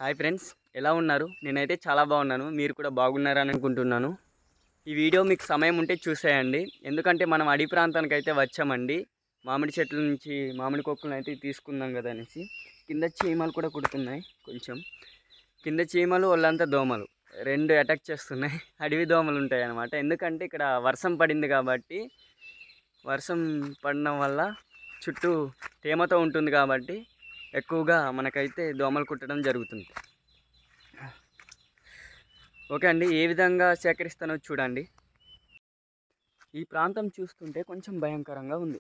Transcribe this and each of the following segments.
Hi friends, ఎలా ఉన్నారు? నేనైతే చాలా బాగున్నాను. మీరు కూడా బాగున్నారని అనుకుంటున్నాను. ఈ వీడియో మీకు సమయం ఉంటే చూసేయండి. ఎందుకంటే మనం అడవి ప్రాంతానికి అయితే వచ్చామండి. మామిడి చెట్ల నుంచి మామిడి కొక్కులను అయితే తీసుకుందాం కదా అనేసి. కింద చీమలు కూడా కుడుతున్నాయి కొంచెం. కింద చీమలు ఒళ్ళంతా దోమలు రెండు అటాక్ చేస్తున్నాయి. అడవి దోమలు ఉంటాయి అన్నమాట. ఎందుకంటే ఇక్కడ వర్షం పడింది కాబట్టి, వర్షం పడడం వల్ల చుట్టూ తేమతో ఉంటుంది కాబట్టి ఎక్కువగా మనకైతే దోమలు కుట్టడం జరుగుతుంది. ఓకే అండి, ఏ విధంగా సేకరిస్తానో చూడండి. ఈ ప్రాంతం చూస్తుంటే కొంచెం భయంకరంగా ఉంది,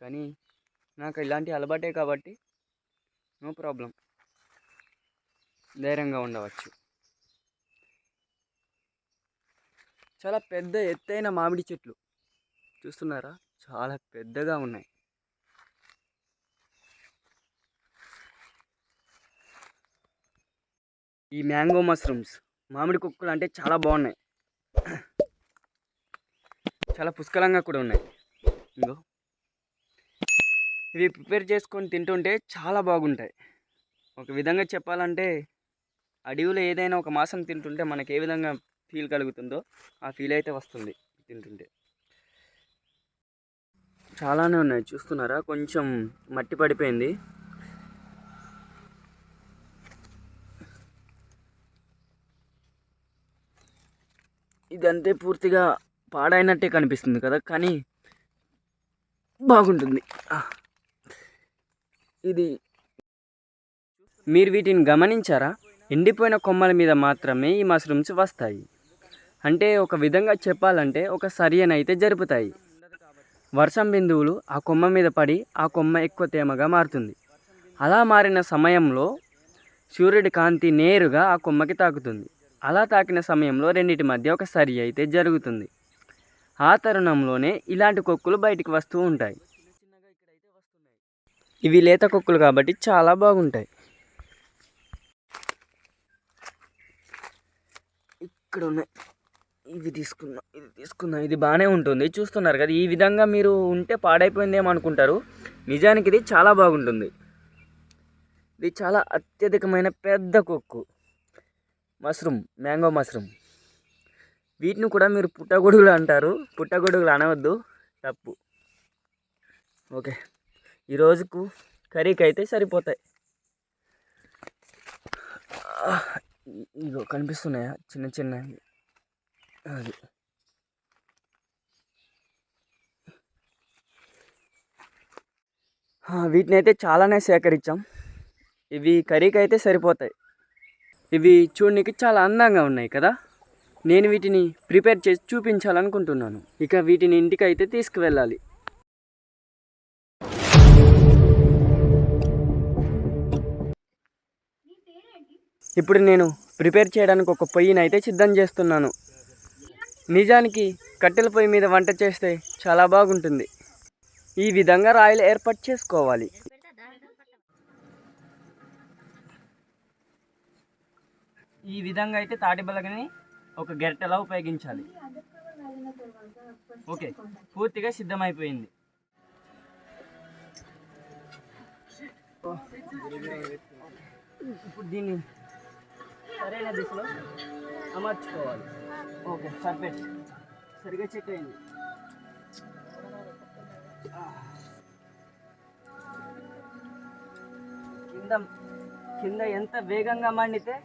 కానీ నాకు ఇలాంటి అలవాటే కాబట్టి నో ప్రాబ్లం, ధైర్యంగా ఉండవచ్చు. చాలా పెద్ద ఎత్తైన మామిడి చెట్లు చూస్తున్నారా, చాలా పెద్దగా ఉన్నాయి. ఈ మ్యాంగో మష్రూమ్స్ మామిడి కుక్కలు అంటే చాలా బాగున్నాయి, చాలా పుష్కలంగా కూడా ఉన్నాయి. ఇంకో ఇవి ప్రిపేర్ చేసుకొని తింటుంటే చాలా బాగుంటాయి. ఒక విధంగా చెప్పాలంటే అడవిలో ఏదైనా ఒక మాసం తింటుంటే మనకి ఏ విధంగా ఫీల్ కలుగుతుందో ఆ ఫీల్ అయితే వస్తుంది తింటుంటే. చాలానే ఉన్నాయి చూస్తున్నారా, కొంచెం మట్టి పడిపోయింది. ఇదంతే పూర్తిగా పాడైనట్టే కనిపిస్తుంది కదా, కానీ బాగుంటుంది. ఇది మీరు వీటిని గమనించారా? ఎండిపోయిన కొమ్మల మీద మాత్రమే ఈ మష్రూమ్స్ వస్తాయి. అంటే ఒక విధంగా చెప్పాలంటే ఒక సరియన అయితే జరుపుతాయి. వర్షం బిందువులు ఆ కొమ్మ మీద పడి ఆ కొమ్మ ఎక్కువ తేమగా మారుతుంది. అలా మారిన సమయంలో సూర్యుడి కాంతి నేరుగా ఆ కొమ్మకి తాకుతుంది. అలా తాకిన సమయంలో రెండింటి మధ్య ఒక సరి అయితే జరుగుతుంది. ఆ తరుణంలోనే ఇలాంటి కొక్కులు బయటికి వస్తూ ఉంటాయి. ఇవి లేత కొక్కులు కాబట్టి చాలా బాగుంటాయి. ఇక్కడ ఉన్నాయి, ఇది తీసుకుందాం. ఇది బాగానే ఉంటుంది, చూస్తున్నారు కదా. ఈ విధంగా మీరు ఉంటే పాడైపోయిందేమో అనుకుంటారు, నిజానికి ఇది చాలా బాగుంటుంది. ఇది చాలా అత్యధికమైన పెద్ద కొక్కు మష్రూమ్, మ్యాంగో మష్రూమ్. వీటిని కూడా మీరు పుట్టగొడుగులు అంటారు. పుట్టగొడుగులు అనవద్దు, తప్పు. ఓకే, ఈరోజుకు కర్రీకి అయితే సరిపోతాయి. ఇగో కనిపిస్తున్నాయా చిన్న చిన్న, అది వీటిని అయితే చాలానే సేకరించాం. ఇవి కర్రీకి అయితే సరిపోతాయి. ఇవి చూడడానికి చాలా అందంగా ఉన్నాయి కదా. నేను వీటిని ప్రిపేర్ చేసి చూపించాలనుకుంటున్నాను. ఇక వీటిని ఇంటికి అయితే తీసుకువెళ్ళాలి. ఇప్పుడు నేను ప్రిపేర్ చేయడానికి ఒక పొయ్యిని అయితే సిద్ధం చేస్తున్నాను. నిజానికి కట్టెల పొయ్యి మీద వంట చేస్తే చాలా బాగుంటుంది. ఈ విధంగా రాయిలు ఏర్పాటు చేసుకోవాలి. ఈ విధంగా అయితే తాటి బలగని ఒక గెరటలా ఉపయోగించాలి. ఓకే, పూర్తిగా సిద్ధమైపోయింది. ఇప్పుడు దీన్ని సరైన దిశలో అమర్చుకోవాలి. ఓకే, పర్ఫెక్ట్, సరిగా చెక్ అయింది. కింద ఎంత వేగంగా మండితే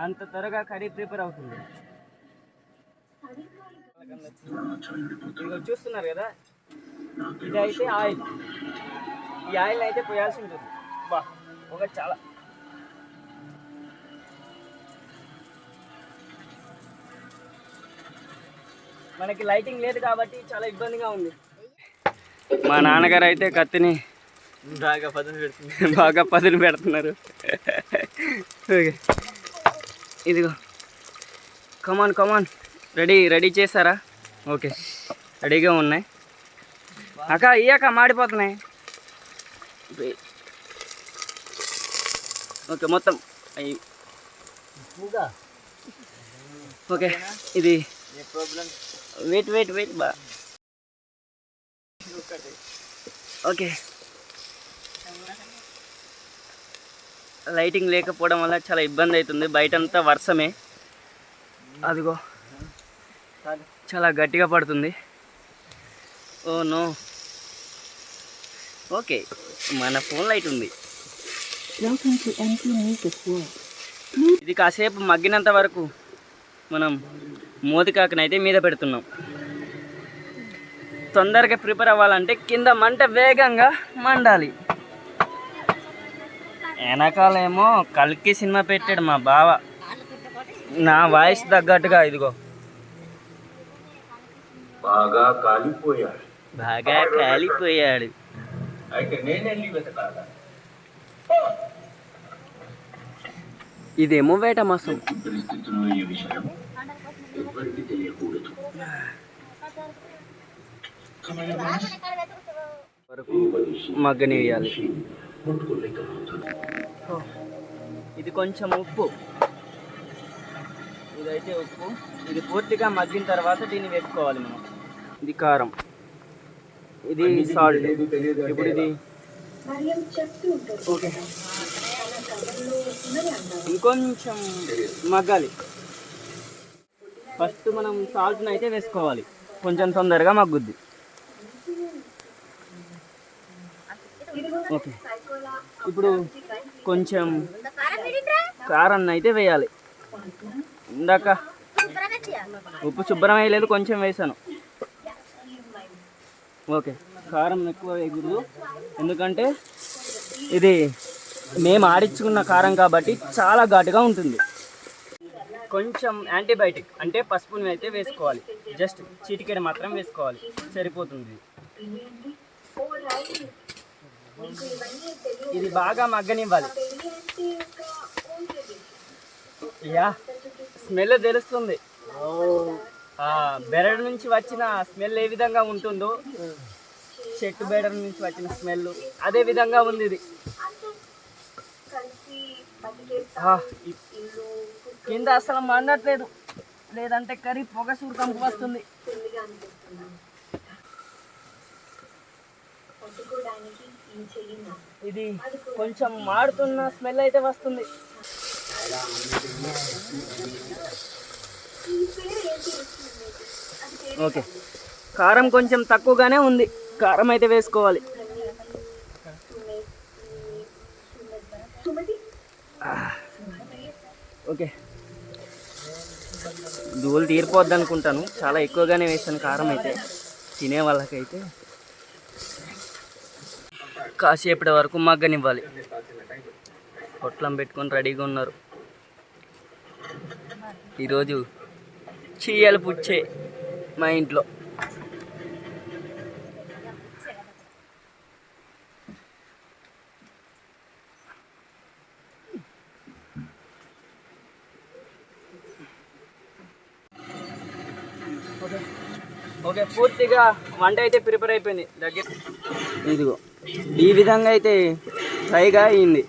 అంత త్వరగా కర్రీ ప్రిపేర్ అవుతుంది. చూస్తున్నారు కదా, ఇది అయితే ఆయిల్. ఈ ఆయిల్ అయితే పోయాల్సి ఉంటుంది. బా, ఒక చాలా మనకి లైటింగ్ లేదు కాబట్టి చాలా ఇబ్బందిగా ఉంది. మా నాన్నగారు అయితే కత్తిని బాగా పదును పెడుతున్నారు. ఇదిగో, కమాన్ రెడీ చేశారా? ఓకే, రెడీగా ఉన్నాయి. ఇయ్యాక మాడిపోతున్నాయి. ఓకే, మొత్తం అయ్యి. ఓకే, ఇది వెయిట్ బా. ఓకే, లైటింగ్ లేకపోవడం వల్ల చాలా ఇబ్బంది అవుతుంది. బయటంతా వర్షమే, అదిగో చాలా గట్టిగా పడుతుంది. Oh no. ఓకే, మన ఫోన్ లైట్ ఉంది. ఇది కాసేపు మగ్గినంత వరకు మనం మోతికాకునైతే మీద పెడుతున్నాం. తొందరగా ప్రిపేర్ అవ్వాలంటే కింద మంట వేగంగా మండాలి. వెనకాలేమో కల్కి సినిమా పెట్టాడు మా బావ, నా వాయిస్ తగ్గట్టుగా. ఇదిగో బాగా కాలిపోయాడు. ఇదేమో వేట మాసం. వరకు మగ్గని వేయాలి. ఇది కొంచెం ఉప్పు, ఇదైతే ఉప్పు. ఇది పూర్తిగా మగ్గిన తర్వాత దీన్ని వేసుకోవాలి మనం. ఇది కారం, ఇది సాల్ట్. ఇప్పుడు ఇది ఓకే, ఇంకొంచెం మగ్గాలి. ఫస్ట్ మనం సాల్ట్ని అయితే వేసుకోవాలి, కొంచెం తొందరగా మగ్గుద్ది. ఓకే, ఇప్పుడు కొంచెం కారాన్ని అయితే వేయాలి. ఇందాక ఉప్పు శుభ్రం వేయలేదు, కొంచెం వేసాను. ఓకే, కారం ఎక్కువ వేయకూడదు, ఎందుకంటే ఇది మేము ఆడించుకున్న కారం కాబట్టి చాలా ఘాటుగా ఉంటుంది. కొంచెం యాంటీబయాటిక్ అంటే పసుపుని అయితే వేసుకోవాలి, జస్ట్ చిటికెడ మాత్రం వేసుకోవాలి, సరిపోతుంది. ఇది బాగా మగ్గనివ్వాలి. యా, స్మెల్ తెలుస్తుంది. బెరడు నుంచి వచ్చిన స్మెల్ ఏ విధంగా ఉంటుందో, చెట్టు బెరడు నుంచి వచ్చిన స్మెల్ అదే విధంగా ఉంది ఇది. కింద అసలు మండట్లేదు, లేదంటే కర్రీ పొగ కంపు వస్తుంది. ఇది కొంచెం మాడుతున్న స్మెల్ అయితే వస్తుంది. ఓకే, కారం కొంచెం తక్కువగానే ఉంది, కారం అయితే వేసుకోవాలి. ఓకే, ధూళి తీరిపోద్ది అనుకుంటాను, చాలా ఎక్కువగానే వేసాను కారం అయితే. తినే వాళ్ళకైతే కాసేపటి వరకు మగ్గనివ్వాలి. పొట్లం పెట్టుకొని రెడీగా ఉన్నారు. ఈరోజు చీయలు పుచ్చే మా ఇంట్లో. ఓకే, పూర్తిగా వంట అయితే ప్రిపేర్ అయిపోయింది. దగ్గర ఇదిగో ఈ విధంగా అయితే ఫ్రైగా అయింది.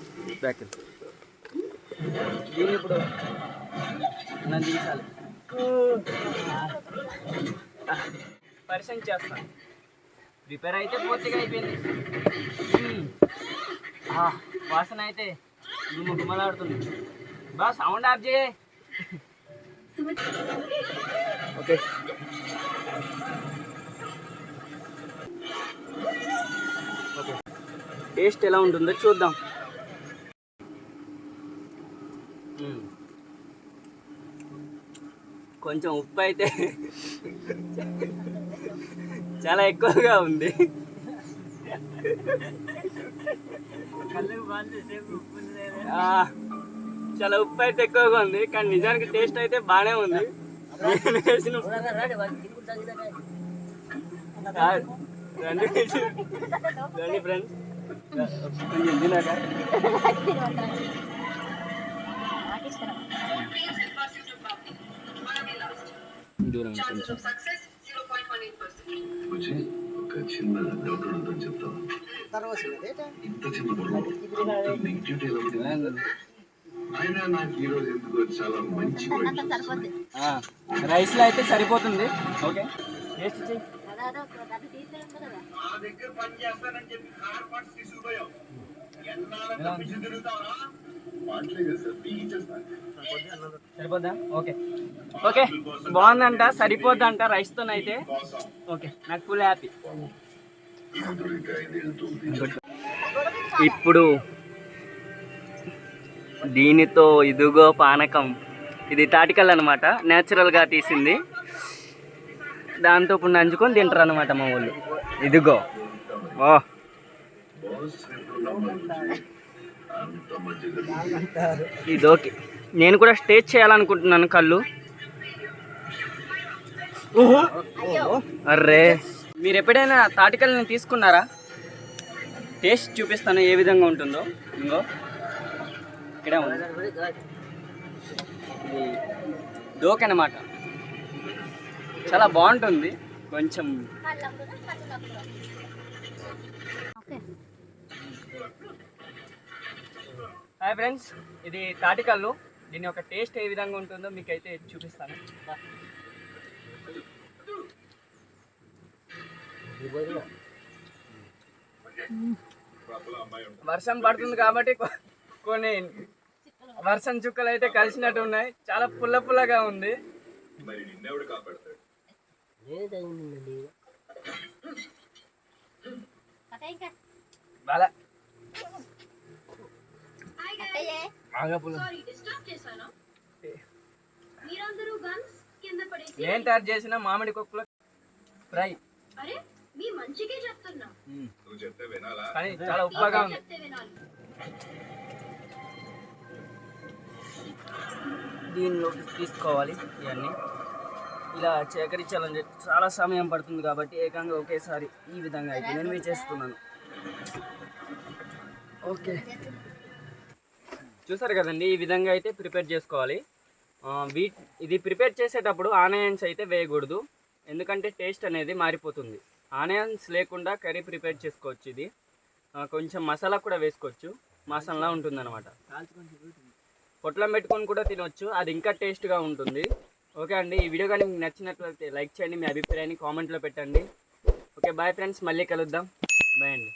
దీన్ని ఇప్పుడు నన్ను దించాలి, పరిచయం చేస్తాను. ప్రిపేర్ అయితే పూర్తిగా అయిపోయింది. వాసన అయితే గుమ్మలాడుతుంది. బా సౌండ్ ఆఫ్ చేయ. ఓకే, ఓకే, టేస్ట్ ఎలా ఉంటుందో చూద్దాం. కొంచెం ఉప్పు అయితే చాలా ఎక్కువగా ఉంది. చాలా ఉప్పు అయితే ఎక్కువగా ఉంది, కానీ నిజానికి టేస్ట్ అయితే బాగానే ఉంది. రండి ఫ్రెండ్స్, కొంచెం తినాక దూరం కొంచెం. ఒక చిన్న డౌట్ ఉందని చెప్తాను. ఇంత రైస్లో అయితే సరిపోతుంది. ఓకే, టేస్ట్ చెయ్యి. సరిపోద్దా? ఓకే ఓకే, బాగుందంట, సరిపోద్దంట రైస్తోనైతే. ఓకే, నాకు ఫుల్ హ్యాపీ. ఇప్పుడు దీనితో ఇదిగో పానకం, ఇది తాటికల్ అనమాట, న్యాచురల్గా తీసింది. దాంతో ఇప్పుడు నంచుకొని తింటారు అనమాట మా వాళ్ళు. ఇదిగో ఓ ఇది ఓకే. నేను కూడా టేస్ట్ చేయాలనుకుంటున్నాను కళ్ళు. అర్రే, మీరు ఎప్పుడైనా తాటికల్ని తీసుకున్నారా? టేస్ట్ చూపిస్తాను ఏ విధంగా ఉంటుందో. ఇంకో ఇక్కడే ఉంది, ఇది డోక్ అనమాట, చాలా బాగుంటుంది. కొంచెం హాయ్ ఫ్రెండ్స్, ఇది తాటికల్లు. దీని యొక్క టేస్ట్ ఏ విధంగా ఉంటుందో మీకైతే చూపిస్తాను. వర్షం పడుతుంది కాబట్టి కొన్ని వర్షం చుక్కలు అయితే కలిసినట్టు ఉన్నాయి. చాలా పుల్ల పుల్లగా ఉంది. బాగా నేను తయారు చేసిన మామిడి కుక్కల ఫ్రై, కానీ చాలా ఉప్పగా ఉంది. దీనిలోకి తీసుకోవాలి. ఇవన్నీ ఇలా సేకరించాలని చాలా సమయం పడుతుంది కాబట్టి ఏకంగా ఒకేసారి ఈ విధంగా అయితే నేను చేస్తున్నాను. ఓకే, చూసారు కదండి, ఈ విధంగా అయితే ప్రిపేర్ చేసుకోవాలి. ఇది ప్రిపేర్ చేసేటప్పుడు ఆనియన్స్ అయితే వేయకూడదు, ఎందుకంటే టేస్ట్ అనేది మారిపోతుంది. ఆనియన్స్ లేకుండా కర్రీ ప్రిపేర్ చేసుకోవచ్చు. ఇది కొంచెం మసాలా కూడా వేసుకోవచ్చు, మసాలా ఉంటుందన్నమాట. పొట్లం పెట్టుకొని కూడా తినవచ్చు, అది ఇంకా టేస్ట్గా ఉంటుంది. ఓకే అండి, ఈ వీడియో కానీ మీకు నచ్చినట్లయితే లైక్ చేయండి, మీ అభిప్రాయాన్ని కామెంట్లో పెట్టండి. ఓకే, బాయ్ ఫ్రెండ్స్, మళ్ళీ కలుద్దాం. బాయ్ అండి.